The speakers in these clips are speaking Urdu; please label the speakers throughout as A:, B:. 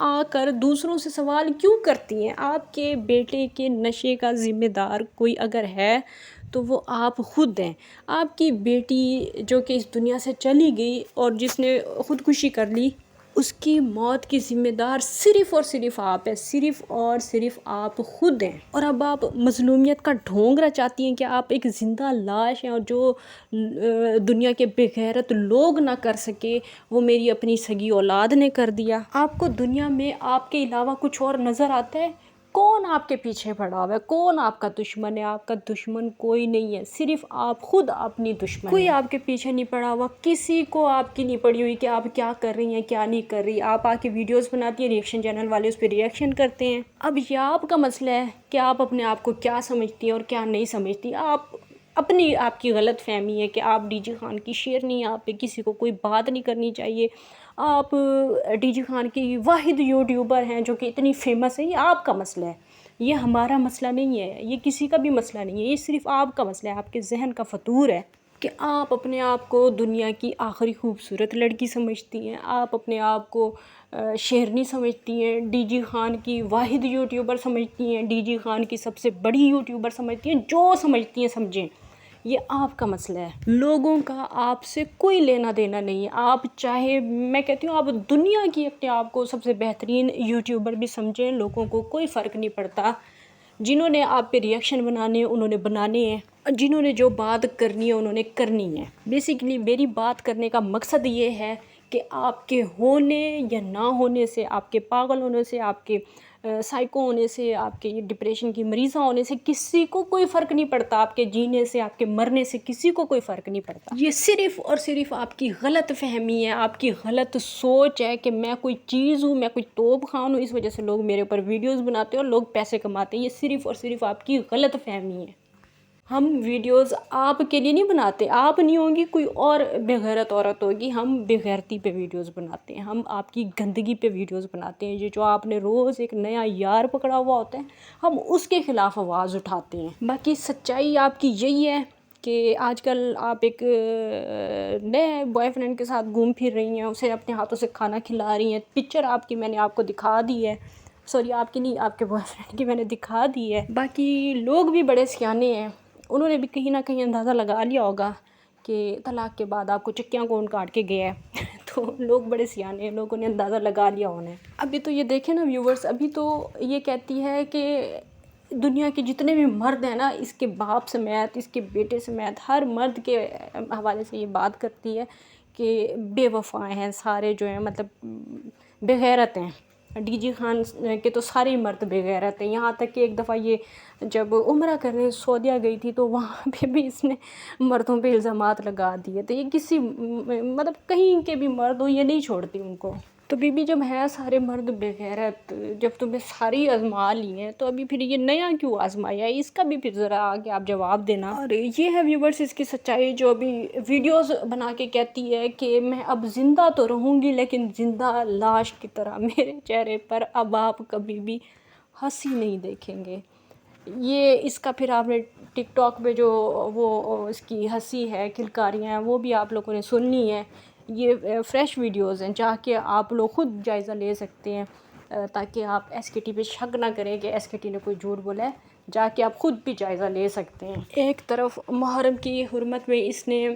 A: آ کر دوسروں سے سوال کیوں کرتی ہیں؟ آپ کے بیٹے کے نشے کا ذمہ دار کوئی اگر ہے تو وہ آپ خود ہیں۔ آپ کی بیٹی جو کہ اس دنیا سے چلی گئی اور جس نے خودکشی کر لی، اس کی موت کی ذمہ دار صرف اور صرف آپ ہیں، صرف اور صرف آپ خود ہیں۔ اور اب آپ مظلومیت کا ڈھونگ رچاتی ہیں کہ آپ ایک زندہ لاش ہیں، اور جو دنیا کے بے غیرت لوگ نہ کر سکے وہ میری اپنی سگی اولاد نے کر دیا۔ آپ کو دنیا میں آپ کے علاوہ کچھ اور نظر آتا ہے؟ کون آپ کے پیچھے پڑا ہوا ہے؟ کون آپ کا دشمن ہے؟ آپ کا دشمن کوئی نہیں ہے، صرف آپ خود اپنی دشمن کوئی آپ کے پیچھے نہیں پڑا ہوا، کسی کو آپ کی نہیں پڑی ہوئی کہ آپ کیا کر رہی ہیں کیا نہیں کر رہی۔ آپ آ کے ویڈیوز بناتی ہیں، ریئیکشن چینل والے اس پہ ریئیکشن کرتے ہیں۔ اب یہ آپ کا مسئلہ ہے کہ آپ اپنے آپ کو کیا سمجھتی ہیں اور کیا نہیں سمجھتی۔ آپ کی غلط فہمی ہے کہ آپ ڈی جی خان کی شیرنی، آپ پہ کسی کو کوئی بات نہیں کرنی چاہیے۔ آپ ڈی جی خان کی واحد یوٹیوبر ہیں جو کہ اتنی فیمس ہے۔ یہ آپ کا مسئلہ ہے، یہ ہمارا مسئلہ نہیں ہے، یہ کسی کا بھی مسئلہ نہیں ہے، یہ صرف آپ کا مسئلہ ہے، آپ کے ذہن کا فطور ہے کہ آپ اپنے آپ کو دنیا کی آخری خوبصورت لڑکی سمجھتی ہیں، آپ اپنے آپ کو شیرنی سمجھتی ہیں، ڈی جی خان کی واحد یوٹیوبر سمجھتی ہیں، ڈی جی خان کی سب سے بڑی یوٹیوبر سمجھتی ہیں۔ جو سمجھتی ہیں سمجھیں، یہ آپ کا مسئلہ ہے۔ لوگوں کا آپ سے کوئی لینا دینا نہیں ہے۔ آپ چاہے، میں کہتی ہوں، آپ دنیا کی اپنے آپ کو سب سے بہترین یوٹیوبر بھی سمجھیں، لوگوں کو کوئی فرق نہیں پڑتا۔ جنہوں نے آپ پہ ریئیکشن بنانے ہیں انہوں نے بنانے ہیں، جنہوں نے جو بات کرنی ہے انہوں نے کرنی ہے۔ بیسیکلی میری بات کرنے کا مقصد یہ ہے کہ آپ کے ہونے یا نہ ہونے سے، آپ کے پاگل ہونے سے، آپ کے سائیکو ہونے سے، آپ کے یہ ڈپریشن کی مریضہ ہونے سے کسی کو کوئی فرق نہیں پڑتا۔ آپ کے جینے سے، آپ کے مرنے سے کسی کو کوئی فرق نہیں پڑتا۔ یہ صرف اور صرف آپ کی غلط فہمی ہے، آپ کی غلط سوچ ہے کہ میں کوئی چیز ہوں، میں کوئی توپ خان ہوں، اس وجہ سے لوگ میرے اوپر ویڈیوز بناتے ہیں اور لوگ پیسے کماتے ہیں۔ یہ صرف اور صرف آپ کی غلط فہمی ہے۔ ہم ویڈیوز آپ کے لیے نہیں بناتے، آپ نہیں ہوں گی کوئی اور بے غیرت عورت ہوگی، ہم بے غیرتی پہ ویڈیوز بناتے ہیں، ہم آپ کی گندگی پہ ویڈیوز بناتے ہیں۔ یہ جو آپ نے روز ایک نیا یار پکڑا ہوا ہوتا ہے، ہم اس کے خلاف آواز اٹھاتے ہیں۔ باقی سچائی آپ کی یہی ہے کہ آج کل آپ ایک نئے بوائے فرینڈ کے ساتھ گھوم پھر رہی ہیں، اسے اپنے ہاتھوں سے کھانا کھلا رہی ہیں۔ پکچر آپ کی میں نے آپ کو دکھا دی ہے، سوری آپ کی نہیں، آپ کے بوائے فرینڈ کی میں نے دکھا دی ہے۔ باقی لوگ بھی بڑے سیانے ہیں، انہوں نے بھی کہیں نہ کہیں اندازہ لگا لیا ہوگا کہ طلاق کے بعد آپ کو چکیاں کون کاٹ کے گیا ہے تو لوگ بڑے سیانے ہیں، لوگوں نے اندازہ لگا لیا ہونا ہے۔ ابھی تو یہ دیکھیں نا ویورز، ابھی تو یہ کہتی ہے کہ دنیا کے جتنے بھی مرد ہیں نا، اس کے باپ سمیت، اس کے بیٹے سمیت، ہر مرد کے حوالے سے یہ بات کرتی ہے کہ بے وفا ہیں سارے، جو ہیں مطلب بے غیرت ہیں۔ ڈی جی خان کے تو سارے مرد بے غیرت ہیں، یہاں تک کہ ایک دفعہ یہ جب عمرہ کرنے سعودیہ گئی تھی تو وہاں پہ بھی اس نے مردوں پہ الزامات لگا دیے تھے۔ یہ کسی مطلب کہیں کے بھی مرد ہوں، یہ نہیں چھوڑتی ان کو۔ تو بی بی جب ہے سارے مرد بے غیرت، جب تمہیں ساری آزما لی ہیں تو ابھی پھر یہ نیا کیوں آزمایا ہے؟ اس کا بھی پھر ذرا آگے آپ جواب دینا۔ اور یہ ہے ویورز اس کی سچائی، جو ابھی ویڈیوز بنا کے کہتی ہے کہ میں اب زندہ تو رہوں گی لیکن زندہ لاش کی طرح، میرے چہرے پر اب آپ کبھی بھی ہنسی نہیں دیکھیں گے۔ یہ اس کا پھر آپ نے ٹک ٹاک پہ جو وہ اس کی ہنسی ہے، کھلکاریاں ہیں، وہ بھی آپ لوگوں نے سننی ہے۔ یہ فریش ویڈیوز ہیں، جا کے آپ لوگ خود جائزہ لے سکتے ہیں، تاکہ آپ ایس کے ٹی پہ شک نہ کریں کہ ایس کے ٹی نے کوئی جھوٹ بولا ہے۔ جا کے آپ خود بھی جائزہ لے سکتے ہیں۔ ایک طرف محرم کی حرمت میں اس نے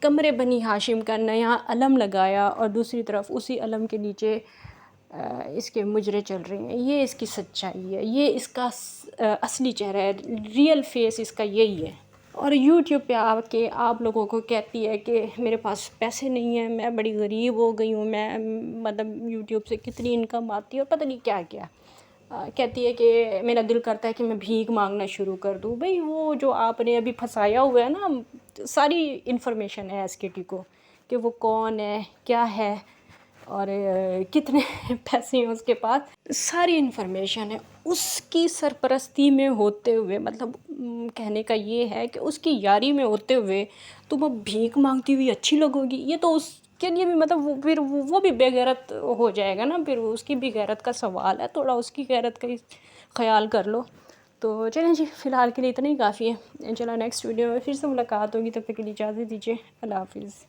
A: قمر بنی ہاشم کا نیا علم لگایا، اور دوسری طرف اسی علم کے نیچے اس کے مجرے چل رہے ہیں۔ یہ اس کی سچائی ہے، یہ اس کا اصلی چہرہ ہے، ریئل فیس اس کا یہی ہے۔ اور یوٹیوب پہ آ کے آپ لوگوں کو کہتی ہے کہ میرے پاس پیسے نہیں ہیں، میں بڑی غریب ہو گئی ہوں، میں مطلب یوٹیوب سے کتنی انکم آتی ہے اور پتہ نہیں کیا کیا۔ کہتی ہے کہ میرا دل کرتا ہے کہ میں بھیک مانگنا شروع کر دوں۔ بھئی وہ جو آپ نے ابھی پھنسایا ہوا ہے نا، ساری انفارمیشن ہے ایس کے ٹی کو کہ وہ کون ہے، کیا ہے، اور کتنے پیسے ہیں اس کے پاس، ساری انفارمیشن ہے۔ اس کی سرپرستی میں ہوتے ہوئے، مطلب کہنے کا یہ ہے کہ اس کی یاری میں ہوتے ہوئے تم اب بھیک مانگتی ہوئی اچھی لگو گی، یہ تو اس کے لیے بھی مطلب پھر وہ بھی بے غیرت ہو جائے گا نا، پھر اس کی بھی غیرت کا سوال ہے، تھوڑا اس کی غیرت کا خیال کر لو۔ تو چلیں جی، فی الحال کے لیے اتنا ہی کافی ہے، انشاءاللہ نیکسٹ ویڈیو میں پھر سے ملاقات ہوگی، تب تک کے لیے اجازت دیجیے، اللہ حافظ۔